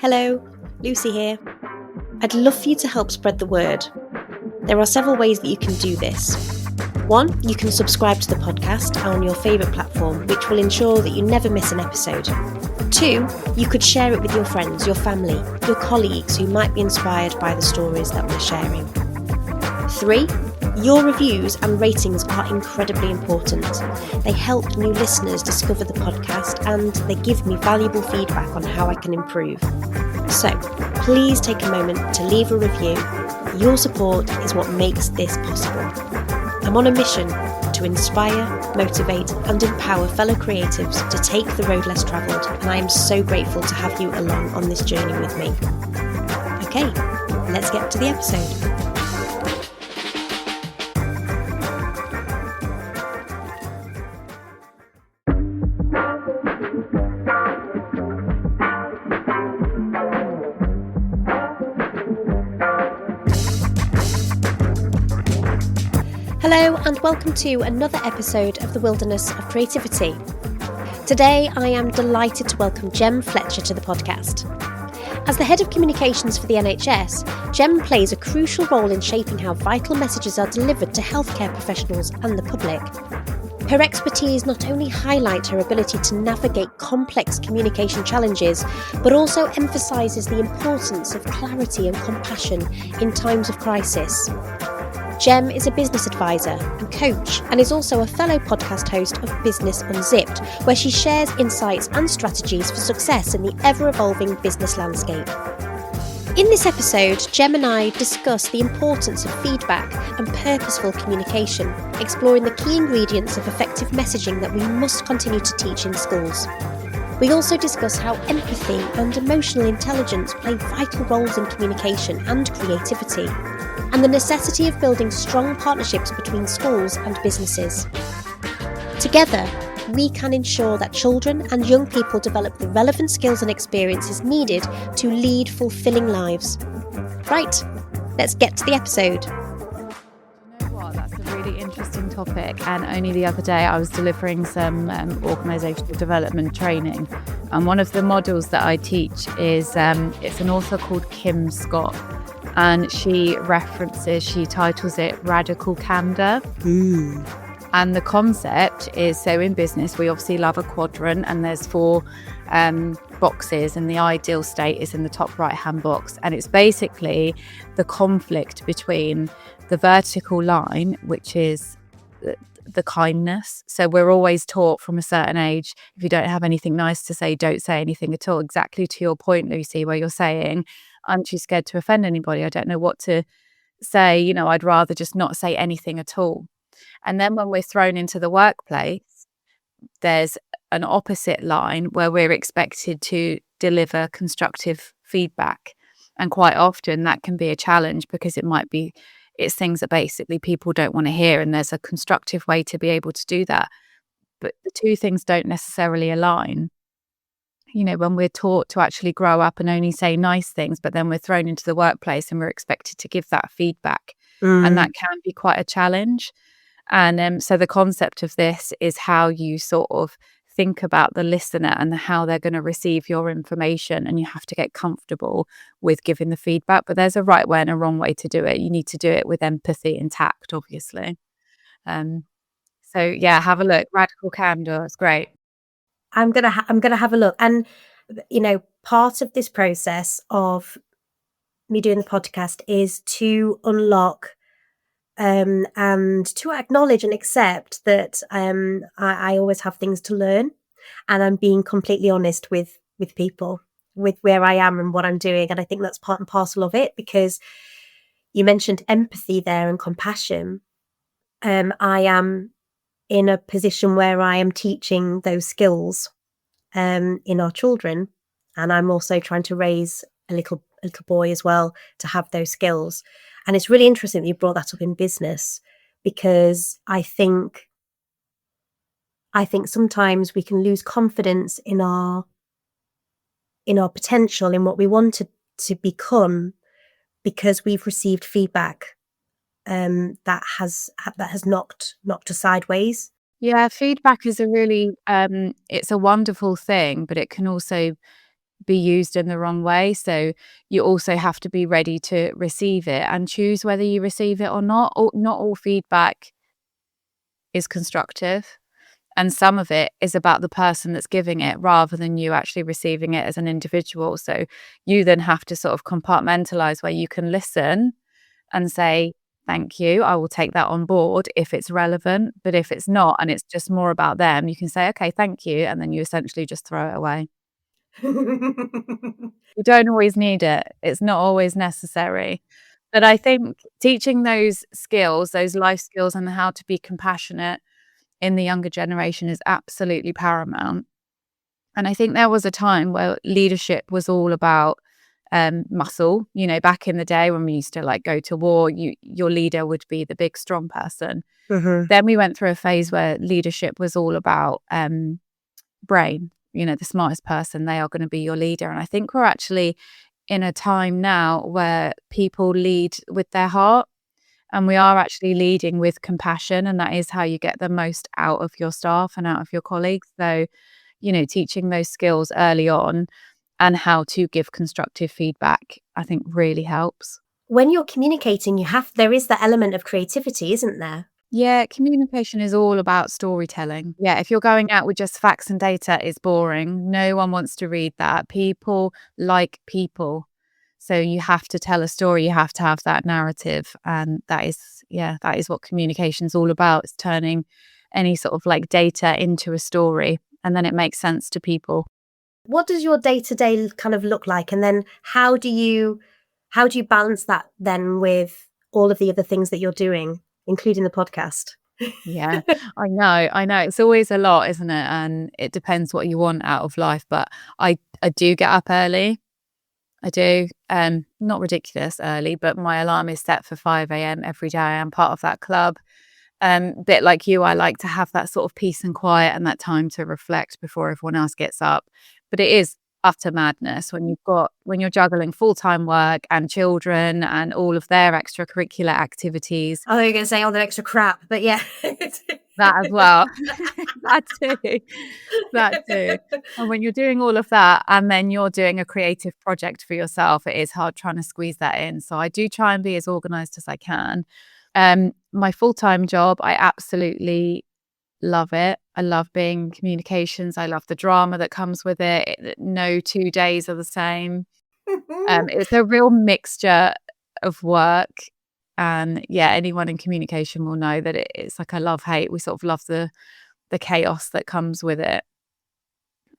Hello, Lucy here. I'd love for you to help spread the word. There are several ways that you can do this. One, you can subscribe to the podcast on your favourite platform, which will ensure that you never miss an episode. Two, you could share it with your friends, your family, your colleagues who might be inspired by the stories that we're sharing. Three, your reviews and ratings are incredibly important. They help new listeners discover the podcast and they give me valuable feedback on how I can improve. So, please take a moment to leave a review. Your support is what makes this possible. I'm on a mission to inspire, motivate and empower fellow creatives to take the road less travelled, and I am so grateful to have you along on this journey with me. Okay, let's get to the episode. Hello and welcome to another episode of The Wilderness of Creativity. Today I am delighted to welcome Gem Fletcher to the podcast. As the Head of Communications for the NHS, Gem plays a crucial role in shaping how vital messages are delivered to healthcare professionals and the public. Her expertise not only highlights her ability to navigate complex communication challenges, but also emphasises the importance of clarity and compassion in times of crisis. Gem is a business advisor and coach and is also a fellow podcast host of Business Unzipped, where she shares insights and strategies for success in the ever-evolving business landscape. In this episode, Gem and I discuss the importance of feedback and purposeful communication, exploring the key ingredients of effective messaging that we must continue to teach in schools. We also discuss how empathy and emotional intelligence play vital roles in communication and creativity, and the necessity of building strong partnerships between schools and businesses. Together, we can ensure that children and young people develop the relevant skills and experiences needed to lead fulfilling lives. Right, let's get to the episode. That's a really interesting topic, and only the other day I was delivering some organisational development training, and one of the models that I teach is it's an author called Kim Scott, and she titles it Radical Candor. And the concept is, so in business we obviously love a quadrant, and there's four boxes, and the ideal state is in the top right hand box, and it's basically the conflict between the vertical line, which is the kindness. So we're always taught from a certain age, if you don't have anything nice to say, don't say anything at all. Exactly to your point, Lucy, where you're saying, I'm too scared to offend anybody. I don't know what to say. I'd rather just not say anything at all. And then when we're thrown into the workplace, there's an opposite line where we're expected to deliver constructive feedback. And quite often that can be a challenge because it's things that basically people don't want to hear, and there's a constructive way to be able to do that. But the two things don't necessarily align. When we're taught to actually grow up and only say nice things, but then we're thrown into the workplace and we're expected to give that feedback. And that can be quite a challenge. And so the concept of this is how you sort of think about the listener and how they're going to receive your information, and you have to get comfortable with giving the feedback. But there's a right way and a wrong way to do it. You need to do it with empathy and tact, obviously. So yeah, have a look. Radical Candor. It's great. I'm gonna have a look, and part of this process of me doing the podcast is to unlock and to acknowledge and accept that I always have things to learn, and I'm being completely honest with people, with where I am and what I'm doing. And I think that's part and parcel of it, because you mentioned empathy there and compassion. I am in a position where I am teaching those skills in our children, and I'm also trying to raise a little boy as well to have those skills. And it's really interesting that you brought that up in business, because I think sometimes we can lose confidence in our potential, in what we want to become, because we've received feedback that has knocked us sideways. Yeah, feedback is a really it's a wonderful thing, but it can also be used in the wrong way. So you also have to be ready to receive it and choose whether you receive it or not. Not all feedback is constructive. And some of it is about the person that's giving it rather than you actually receiving it as an individual. So you then have to sort of compartmentalize where you can listen and say, thank you, I will take that on board if it's relevant. But if it's not, and it's just more about them, you can say, okay, thank you. And then you essentially just throw it away. You don't always need it. It's not always necessary. But I think teaching those skills, those life skills, and how to be compassionate in the younger generation is absolutely paramount. And I think there was a time where leadership was all about muscle. You know, back in the day when we used to like go to war, your leader would be the big strong person. Then we went through a phase where leadership was all about brain. You know, the smartest person, they are going to be your leader. And I think we're actually in a time now where people lead with their heart. And we are actually leading with compassion, and that is how you get the most out of your staff and out of your colleagues. So, you know, teaching those skills early on and how to give constructive feedback, I think really helps. When you're communicating, there is the element of creativity, isn't there? Yeah, communication is all about storytelling. Yeah, if you're going out with just facts and data, it's boring. No one wants to read that. People like people. So you have to tell a story, you have to have that narrative. And that is what communication is all about. It's turning any sort of like data into a story, and then it makes sense to people. What does your day-to-day kind of look like? And then how do you balance that then with all of the other things that you're doing, including the podcast? Yeah, I know. It's always a lot, isn't it? And it depends what you want out of life. But I do get up early. I do. Not ridiculous early, but my alarm is set for 5 a.m. every day. I'm part of that club. Bit like you, I like to have that sort of peace and quiet and that time to reflect before everyone else gets up. But it is utter madness when you're juggling full-time work and children and all of their extracurricular activities. I thought you were going to say all the extra crap, but yeah. That as well. That too. And when you're doing all of that and then you're doing a creative project for yourself, it is hard trying to squeeze that in. So I do try and be as organized as I can. My full-time job, I absolutely love it. I love being in communications. I love the drama that comes with it. No 2 days are the same. It's a real mixture of work. And yeah, anyone in communication will know that it's like a love-hate. We sort of love the chaos that comes with it.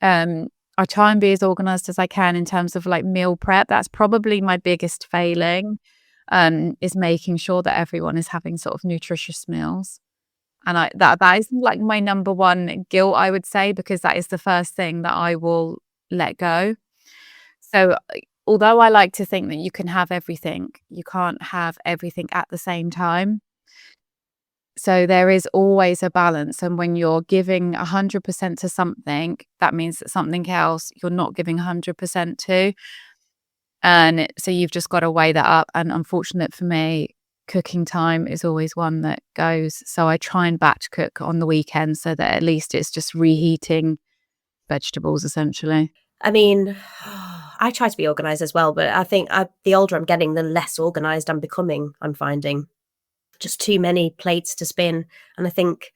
I try and be as organized as I can in terms of like meal prep. That's probably my biggest failing, is making sure that everyone is having sort of nutritious meals. And that is like my number one guilt, I would say, because that is the first thing that I will let go. So although I like to think that you can have everything, you can't have everything at the same time. So there is always a balance. And when you're giving 100% to something, that means that something else you're not giving 100% to. And so you've just got to weigh that up. And unfortunate for me, cooking time is always one that goes. So I try and batch cook on the weekend so that at least it's just reheating vegetables essentially. I mean, I try to be organised as well, but I think the older I'm getting, the less organised I'm becoming, I'm finding. Just too many plates to spin. And I think,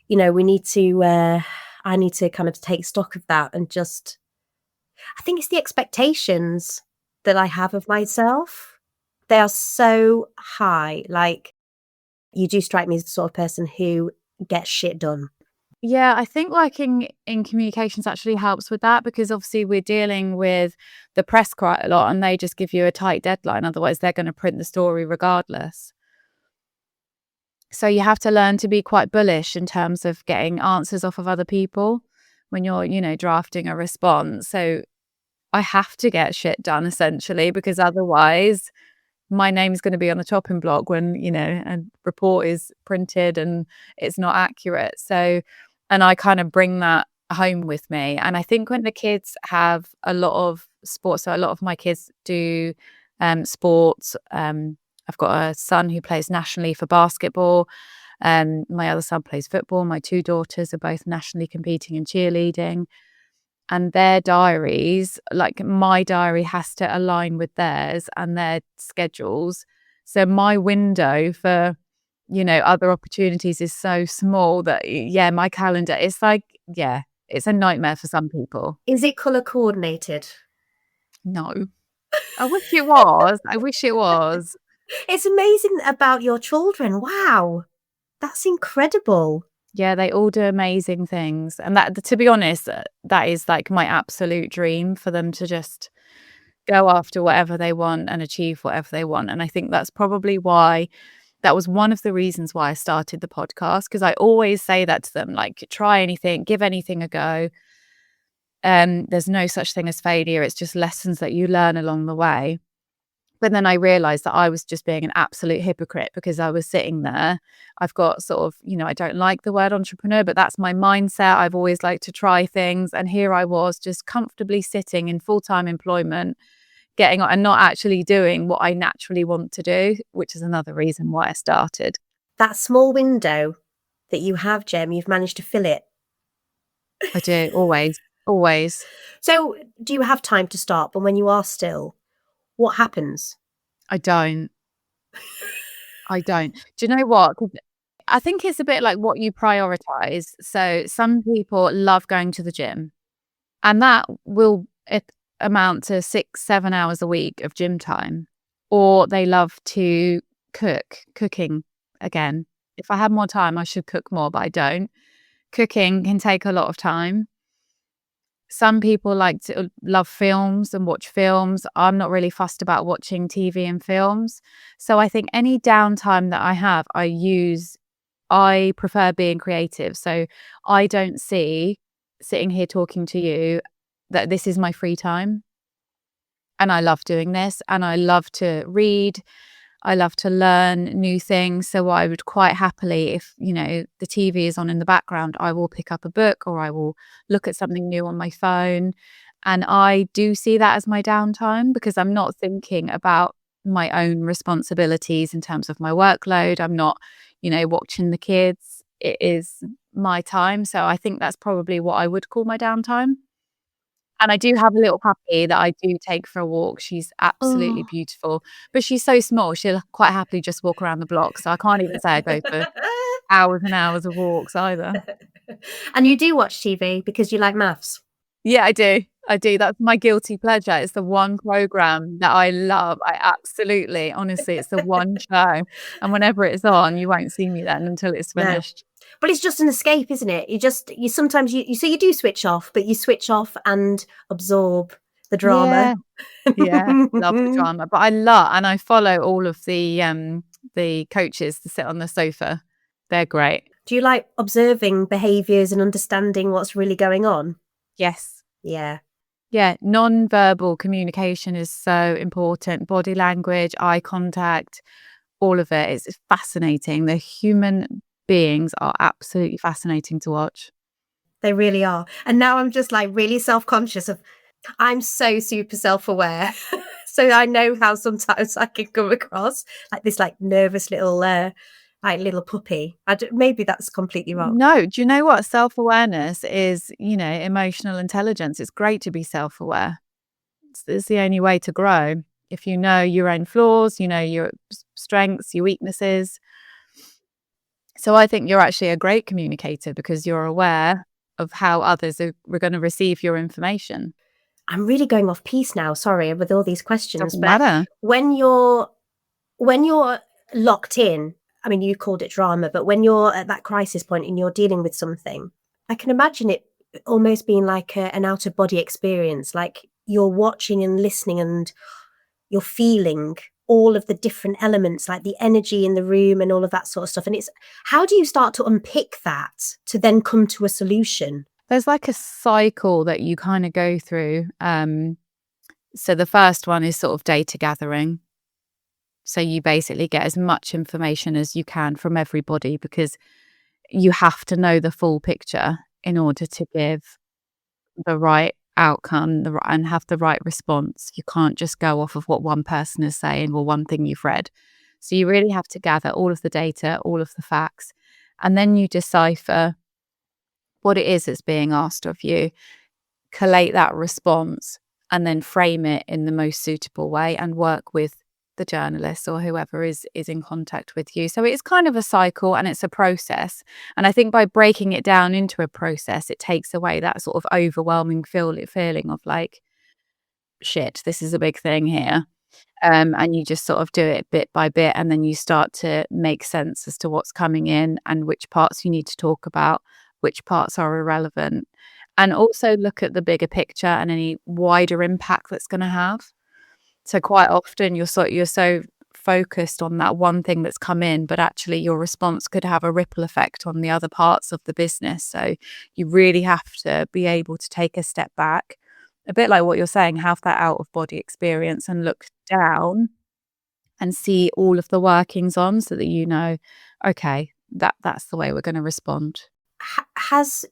you know, I need to kind of take stock of that and just, I think it's the expectations that I have of myself. They are so high. Like, you do strike me as the sort of person who gets shit done. Yeah, I think working in communications actually helps with that because obviously we're dealing with the press quite a lot and they just give you a tight deadline. Otherwise, they're going to print the story regardless. So you have to learn to be quite bullish in terms of getting answers off of other people when you're, you know, drafting a response. So I have to get shit done essentially because otherwise my name's going to be on the chopping block when, you know, a report is printed and it's not accurate. So, and I kind of bring that home with me. And I think when the kids have a lot of sports, so a lot of my kids do sports. I've got a son who plays nationally for basketball. My other son plays football. My two daughters are both nationally competing in cheerleading. and their diaries, like my diary has to align with theirs and their schedules. So my window for, other opportunities is so small that, yeah, my calendar, it's like, yeah, it's a nightmare for some people. Is it colour coordinated? No. I wish it was. I wish it was. It's amazing about your children. Wow. That's incredible. Yeah, they all do amazing things. And that, to be honest, that is like my absolute dream, for them to just go after whatever they want and achieve whatever they want. And I think that's probably why, that was one of the reasons why I started the podcast, because I always say that to them, like, try anything, give anything a go. There's no such thing as failure. It's just lessons that you learn along the way. But then I realized that I was just being an absolute hypocrite, because I was sitting there. I've got sort of, I don't like the word entrepreneur, but that's my mindset. I've always liked to try things. And here I was just comfortably sitting in full-time employment, getting on and not actually doing what I naturally want to do, which is another reason why I started. That small window that you have, Gem, you've managed to fill it. I do, always, always. So do you have time to stop? And when you are still, what happens? I don't. Do you know what? 'Cause I think it's a bit like what you prioritize. So some people love going to the gym, and that will amount to 6-7 hours a week of gym time. Or they love to cooking again. If I had more time, I should cook more, but I don't. Cooking can take a lot of time. Some people like to love films and watch films. I'm not really fussed about watching TV and films. So I think any downtime that I have, I prefer being creative. So I don't see sitting here talking to you that this is my free time. And I love doing this, and I love to read. I love to learn new things. So I would quite happily, if, the TV is on in the background, I will pick up a book, or I will look at something new on my phone. And I do see that as my downtime, because I'm not thinking about my own responsibilities in terms of my workload. I'm not, watching the kids. It is my time. So I think that's probably what I would call my downtime. And I do have a little puppy that I do take for a walk. She's absolutely beautiful, but she's so small. She'll quite happily just walk around the block. So I can't even say I go for hours and hours of walks either. And you do watch TV because you like maths? Yeah, I do. That's my guilty pleasure. It's the one program that I love. Honestly, it's the one show. And whenever it's on, you won't see me then until it's finished. No. But it's just an escape, isn't it? You sometimes so you do switch off, but you switch off and absorb the drama. Yeah, love the drama. But I follow all of the coaches to sit on the sofa. They're great. Do you like observing behaviours and understanding what's really going on? Yes. Yeah. Yeah, non-verbal communication is so important. Body language, eye contact, all of it is fascinating. The human beings are absolutely fascinating to watch. They really are. And now I'm just like really self-conscious I'm so super self-aware. So I know how sometimes I can come across like this like nervous little little puppy. Maybe that's completely wrong. No, do you know what? Self-awareness is, emotional intelligence. It's great to be self-aware. It's the only way to grow. If you know your own flaws, your strengths, your weaknesses. So I think you're actually a great communicator, because you're aware of how others are going to receive your information. I'm really going off piece now, sorry, with all these questions. Doesn't matter. When you're locked in, I mean, you called it drama, but when you're at that crisis point and you're dealing with something, I can imagine it almost being like an out-of-body experience, like you're watching and listening and you're feeling all of the different elements, like the energy in the room and all of that sort of stuff. And it's, how do you start to unpick that to then come to a solution? There's like a cycle that you kind of go through. So the first one is sort of data gathering. So you basically get as much information as you can from everybody, because you have to know the full picture in order to give the right outcome and have the right response. You can't just go off of what one person is saying or one thing you've read. So you really have to gather all of the data, all of the facts, and then you decipher what it is that's being asked of you. collate that response and then frame it in the most suitable way and work with the journalist or whoever is in contact with you. So it's kind of a cycle and it's a process. And I think by breaking it down into a process, it takes away that sort of overwhelming feeling of like, shit, this is a big thing here. And you just sort of do it bit by bit, and then you start to make sense as to what's coming in and which parts you need to talk about, which parts are irrelevant, and also look at the bigger picture and any wider impact that's going to have. So quite often you're so focused on that one thing that's come in, but actually your response could have a ripple effect on the other parts of the business. So you really have to be able to take a step back, a bit like what you're saying, have that out of body experience and look down and see all of the workings on so that okay, that's the way we're going to respond. Has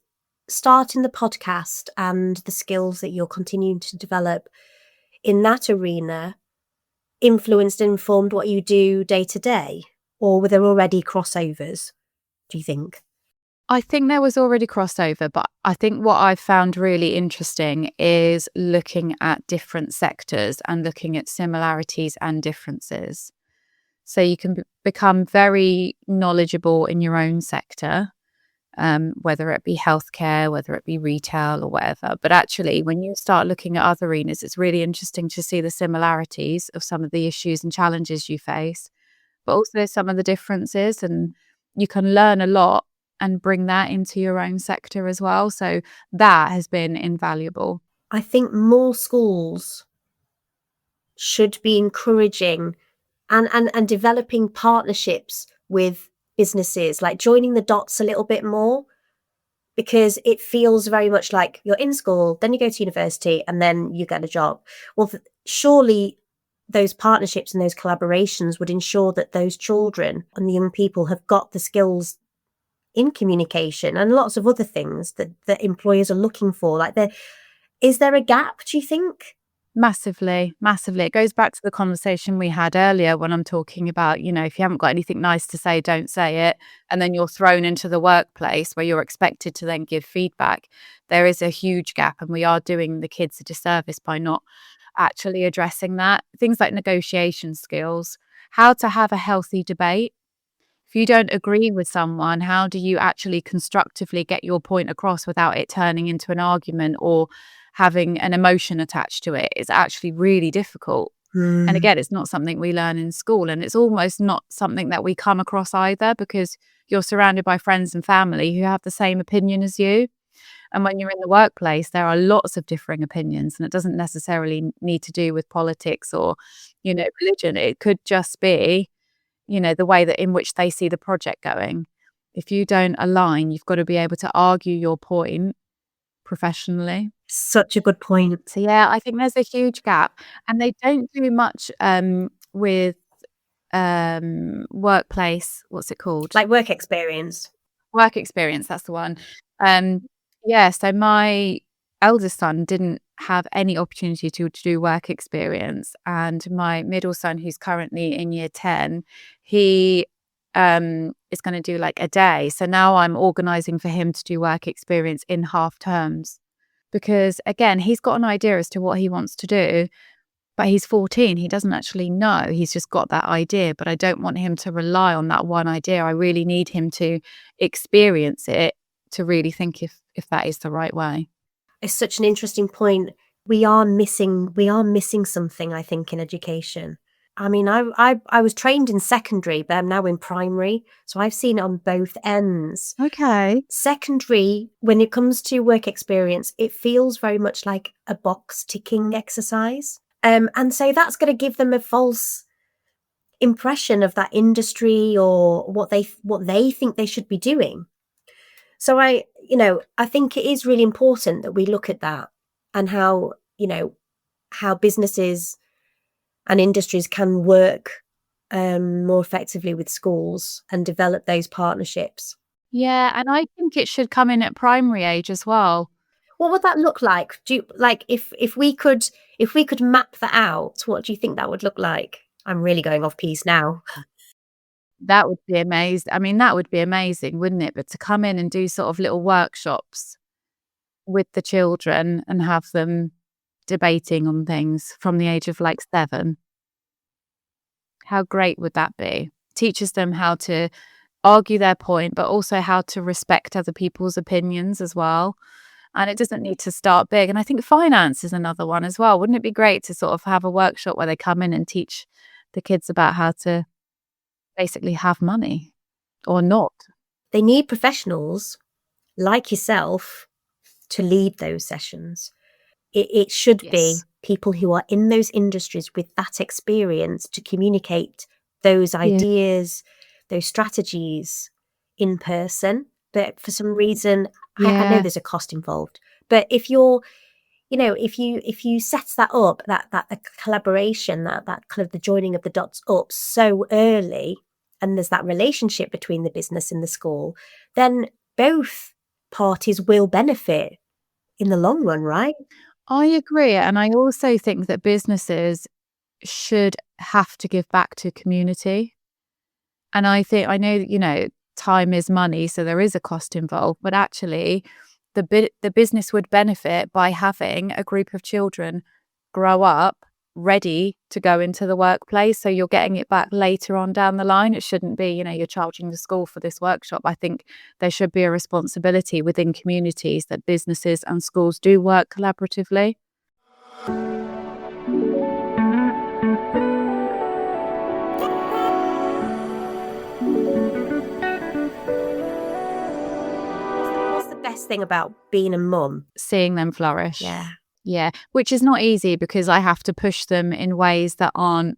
starting the podcast and the skills that you're continuing to develop in that arena influenced and informed what you do day to day? Or were there already crossovers, do you think? I think there was already crossover, but I think what I've found really interesting is looking at different sectors and looking at similarities and differences. So you can become very knowledgeable in your own sector, whether it be healthcare, whether it be retail or whatever. But actually, when you start looking at other arenas, it's really interesting to see the similarities of some of the issues and challenges you face, but also some of the differences. And you can learn a lot and bring that into your own sector as well. So that has been invaluable. I think more schools should be encouraging and developing partnerships with businesses, like joining the dots a little bit more, because it feels very much like you're in school, then you go to university, and then you get a job. Well, surely those partnerships and those collaborations would ensure that those children and the young people have got the skills in communication and lots of other things that employers are looking for. Like, is there a gap, do you think? Massively, massively. It goes back to the conversation we had earlier when I'm talking about, if you haven't got anything nice to say, don't say it. And then you're thrown into the workplace where you're expected to then give feedback. There is a huge gap, and we are doing the kids a disservice by not actually addressing that. Things like negotiation skills, how to have a healthy debate. If you don't agree with someone, how do you actually constructively get your point across without it turning into an argument or having an emotion attached to it? It's actually really difficult. And again, it's not something we learn in school, and it's almost not something that we come across either, because you're surrounded by friends and family who have the same opinion as you. And when you're in the workplace, there are lots of differing opinions, and it doesn't necessarily need to do with politics or, religion. It could just be the way that in which they see the project going. If you don't align, you've got to be able to argue your point professionally. Such a good point. So yeah, I think there's a huge gap, and they don't do much with workplace. What's it called? Like work experience. Work experience. That's the one. Yeah. So my eldest son didn't have any opportunity to do work experience, and my middle son, who's currently in year 10, he is going to do like a day. So now I'm organizing for him to do work experience in half terms, because again, he's got an idea as to what he wants to do, but he's 14. He doesn't actually know. He's just got that idea, but I don't want him to rely on that one idea. I really need him to experience it to really think if that is the right way. It's such an interesting point. We are missing something, I think, in education. I mean, I was trained in secondary, but I'm now in primary, so I've seen it on both ends. Okay. Secondary, when it comes to work experience, it feels very much like a box ticking exercise. And so that's going to give them a false impression of that industry or what they think they should be doing. So I think it is really important that we look at that and how businesses and industries can work more effectively with schools and develop those partnerships. Yeah, and I think it should come in at primary age as well. What would that look like? Do you, like if we could map that out, what do you think that would look like? I'm really going off piece now. That would be amazing. I mean, that would be amazing, wouldn't it? But to come in and do sort of little workshops with the children and have them debating on things from the age of like 7. How great would that be? Teaches them how to argue their point, but also how to respect other people's opinions as well. And it doesn't need to start big. And I think finance is another one as well. Wouldn't it be great to sort of have a workshop where they come in and teach the kids about how to basically have money or not? They need professionals like yourself to lead those sessions. It should be Yes. people who are in those industries with that experience to communicate those Yeah. ideas, those strategies in person. But for some reason, I know Yeah. there's a cost involved. But if you're, if you set that up, that the collaboration, that kind of the joining of the dots up so early, and there's that relationship between the business and the school, then both parties will benefit in the long run, right? I agree. And I also think that businesses should have to give back to community. And I know, time is money, so there is a cost involved, but actually the business would benefit by having a group of children grow up ready to go into the workplace. So you're getting it back later on down the line. It shouldn't be, you're charging the school for this workshop. I think there should be a responsibility within communities that businesses and schools do work collaboratively. What's the best thing about being a mum? Seeing them flourish. Yeah. Yeah, which is not easy because I have to push them in ways that aren't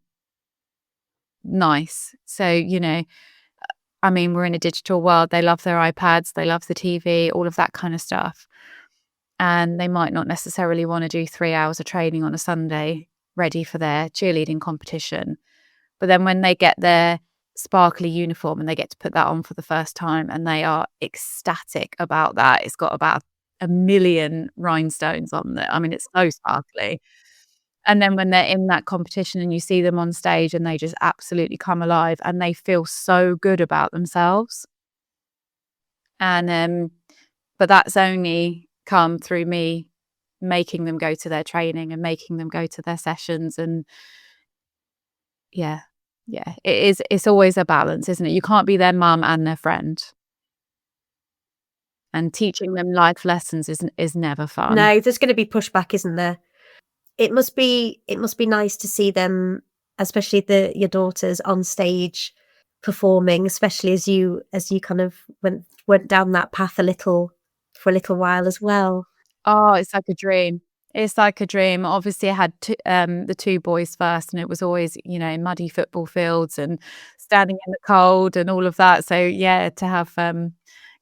nice. So, I mean, we're in a digital world. They love their iPads, they love the TV, all of that kind of stuff. And they might not necessarily want to do 3 hours of training on a Sunday ready for their cheerleading competition. But then when they get their sparkly uniform and they get to put that on for the first time and they are ecstatic about that, it's got about 1,000,000 rhinestones on it. I mean, it's so sparkly. And then when they're in that competition and you see them on stage and they just absolutely come alive and they feel so good about themselves. And but that's only come through me making them go to their training and making them go to their sessions. And yeah, it's always a balance, isn't it? You can't be their mum and their friend. And teaching them life lessons is never fun. No, there's going to be pushback, isn't there? It must be nice to see them, especially your daughters on stage performing, especially as you kind of went down that path for a little while as well. Oh, it's like a dream. It's like a dream. Obviously, I had the 2 boys first, and it was always, muddy football fields and standing in the cold and all of that. So yeah, to have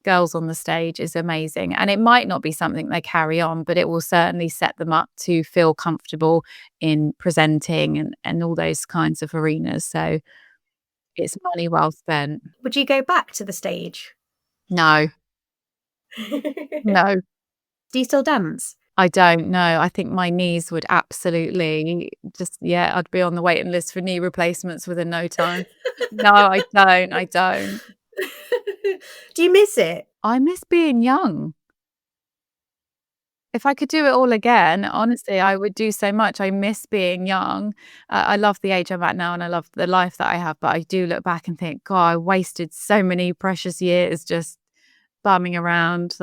girls on the stage is amazing. And it might not be something they carry on, but it will certainly set them up to feel comfortable in presenting and all those kinds of arenas. So it's money well spent. Would you go back to the stage? No, no, Do you still dance? I don't know. I think my knees would absolutely I'd be on the waiting list for knee replacements within no time. No, I don't. Do you miss it? I miss being young. If I could do it all again, honestly, I would do so much. I miss being young. I love the age I'm at now and I love the life that I have, but I do look back and think, God, I wasted so many precious years just bumming around.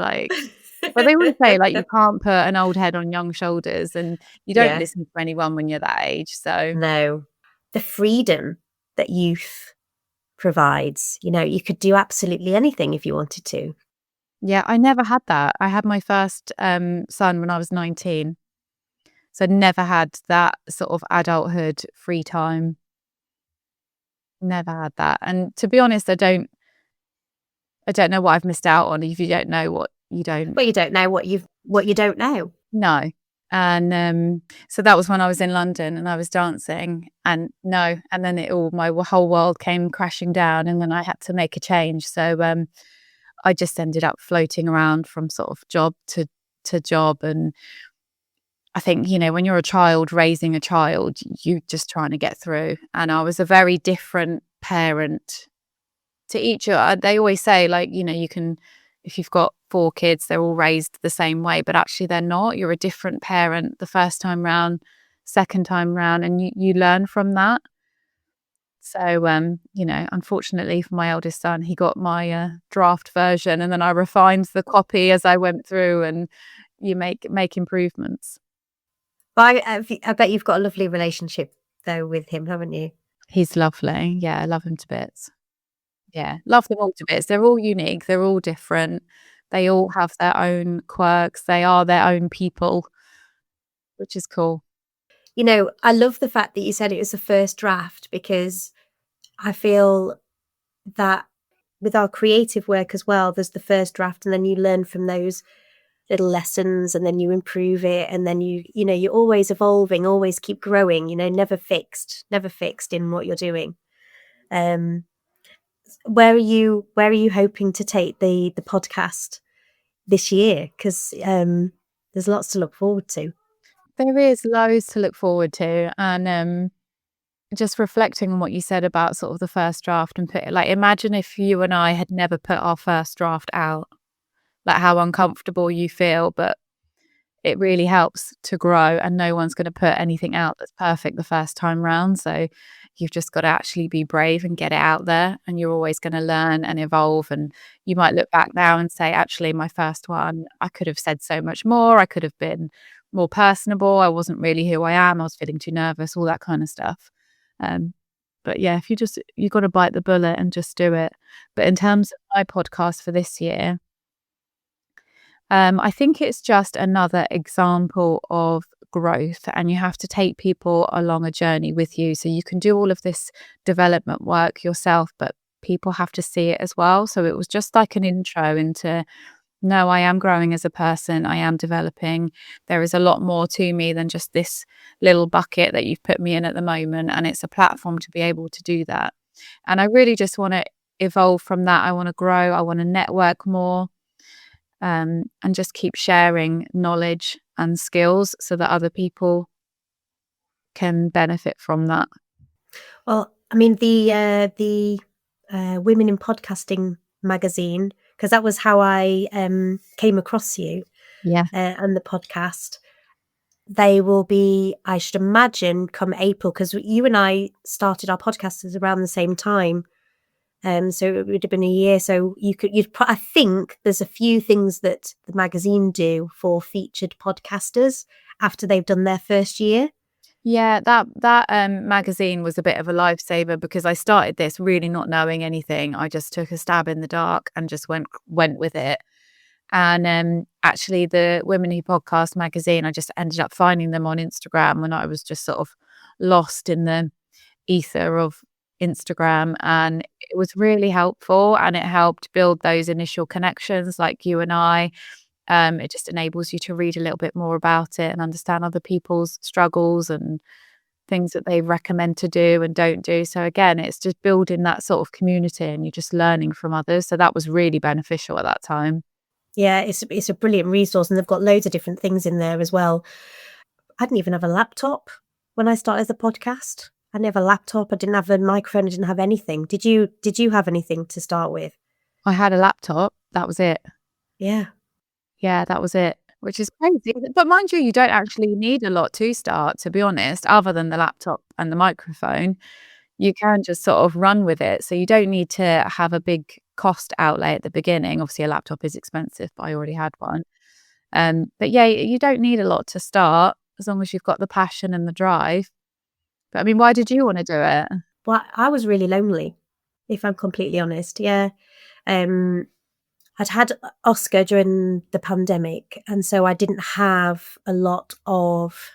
But they always say, you can't put an old head on young shoulders, and you don't listen to anyone when you're that age. So no, the freedom that youth provides, you could do absolutely anything if you wanted to. Yeah, I never had that. I had my first son when I was 19. So never had that sort of adulthood free time. Never had that. And to be honest, I don't know what I've missed out on. If you don't know what you don't. Well, you don't know what you don't know. No. And so that was when I was in London and I was dancing and then my whole world came crashing down and then I had to make a change. So I just ended up floating around from sort of job to job. And I think, when you're a child raising a child, you're just trying to get through. And I was a very different parent to each. They always say, you can if you've got 4 kids, they're all raised the same way, but actually they're not. You're a different parent the first time round, second time round, and you learn from that. So, unfortunately for my eldest son, he got my draft version, and then I refined the copy as I went through, and you make improvements. But I bet you've got a lovely relationship though with him, haven't you? He's lovely. Yeah, I love him to bits. Yeah, love them all to bits. They're all unique. They're all different. They all have their own quirks. They are their own people, which is cool. I love the fact that you said it was the first draft, because I feel that with our creative work as well, there's the first draft, and then you learn from those little lessons, and then you improve it, and then you're always evolving, always keep growing, never fixed in what you're doing. Where are you hoping to take the podcast this year? Because there's lots to look forward to. There is loads to look forward to, and just reflecting on what you said about sort of the first draft, and imagine if you and I had never put our first draft out, like how uncomfortable you feel, but it really helps to grow, and no one's going to put anything out that's perfect the first time round. So you've just got to actually be brave and get it out there, and you're always going to learn and evolve. And you might look back now and say, actually, my first one, I could have said so much more. I could have been more personable. I wasn't really who I am. I was feeling too nervous, all that kind of stuff. But yeah, if you got to bite the bullet and just do it. But in terms of my podcast for this year, I think it's just another example of growth, and you have to take people along a journey with you. So you can do all of this development work yourself, but people have to see it as well. So it was just like an intro into, no, I am growing as a person. I am developing. There is a lot more to me than just this little bucket that you've put me in at the moment. And it's a platform to be able to do that. And I really just want to evolve from that. I want to grow. I want to network more. And just keep sharing knowledge and skills so that other people can benefit from that. Well, I mean, the Women in Podcasting magazine, because that was how I came across you. Yeah. And the podcast. They will be, I should imagine, come April, because you and I started our podcasters around the same time. So it would have been a year. So I think there's a few things that the magazine do for featured podcasters after they've done their first year. Yeah, that magazine was a bit of a lifesaver, because I started this really not knowing anything. I just took a stab in the dark and just went with it. And actually, the Women Who Podcast magazine, I just ended up finding them on Instagram when I was just sort of lost in the ether of Instagram, and it was really helpful, and it helped build those initial connections like you and I. It just enables you to read a little bit more about it and understand other people's struggles and things that they recommend to do and don't do. So again, it's just building that sort of community, and you're just learning from others. So that was really beneficial at that time. Yeah, it's a brilliant resource, and they've got loads of different things in there as well. I didn't even have a laptop when I started the podcast. I didn't have a laptop. I didn't have a microphone. I didn't have anything. Did you have anything to start with? I had a laptop. That was it. Yeah. Yeah, that was it, which is crazy. But mind you, you don't actually need a lot to start, to be honest, other than the laptop and the microphone. You can just sort of run with it. So you don't need to have a big cost outlay at the beginning. Obviously, a laptop is expensive, but I already had one. But yeah, you don't need a lot to start, as long as you've got the passion and the drive. But I mean, why did you want to do it? Well, I was really lonely, if I'm completely honest. Yeah. I'd had Oscar during the pandemic, and so I didn't have a lot of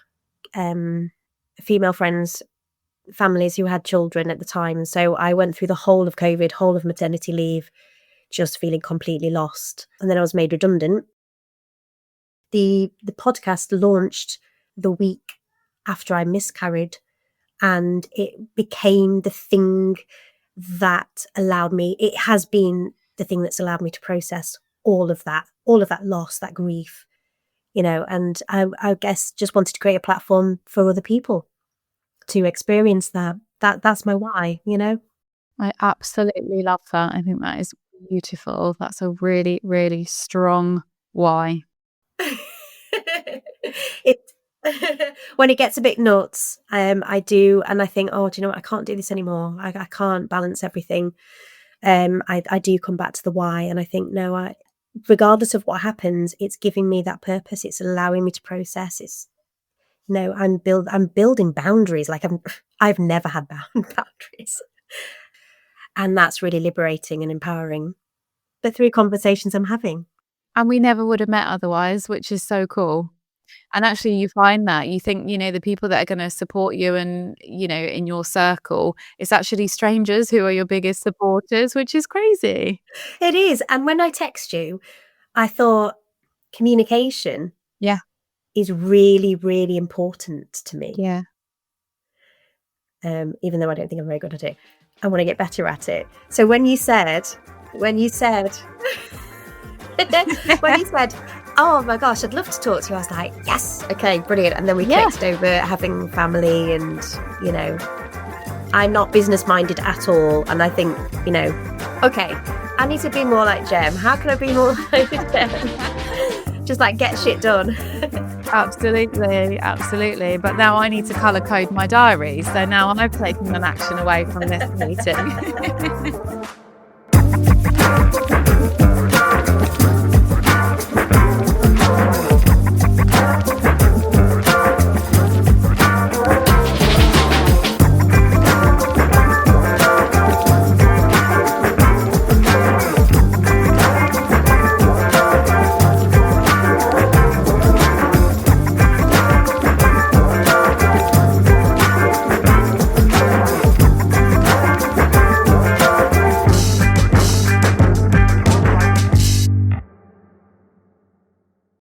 female friends, families who had children at the time. So I went through the whole of COVID, whole of maternity leave, just feeling completely lost. And then I was made redundant. The podcast launched the week after I miscarried, and it became the thing that allowed me, it has been the thing that's allowed me to process all of that loss, that grief, and I guess just wanted to create a platform for other people to experience that. That's my why. I absolutely love that. I think that is Beautiful. That's a really, really strong why. It when it gets a bit nuts, I do, and I think, oh, do you know what? I can't do this anymore. I can't balance everything. I do come back to the why, and I think, no, regardless of what happens, it's giving me that purpose. It's allowing me to process. It's no, I'm building boundaries. Like I've never had boundaries, and that's really liberating and empowering. The 3 conversations I'm having. And we never would have met otherwise, which is so cool. And actually you find that you think, the people that are going to support you and, in your circle, it's actually strangers who are your biggest supporters, which is crazy. It is. And when I text you, I thought communication Yeah. is really, really important to me. Yeah. Even though I don't think I'm very good at it. I want to get better at it. So when you said, when you said, oh my gosh, I'd love to talk to you, I was like, yes, okay, brilliant. And then we clicked over having family and, I'm not business minded at all. And I think, okay, I need to be more like Gem. How can I be more like Gem? Just like get shit done. Absolutely. But now I need to colour code my diary. So now I've taken an action away from this meeting.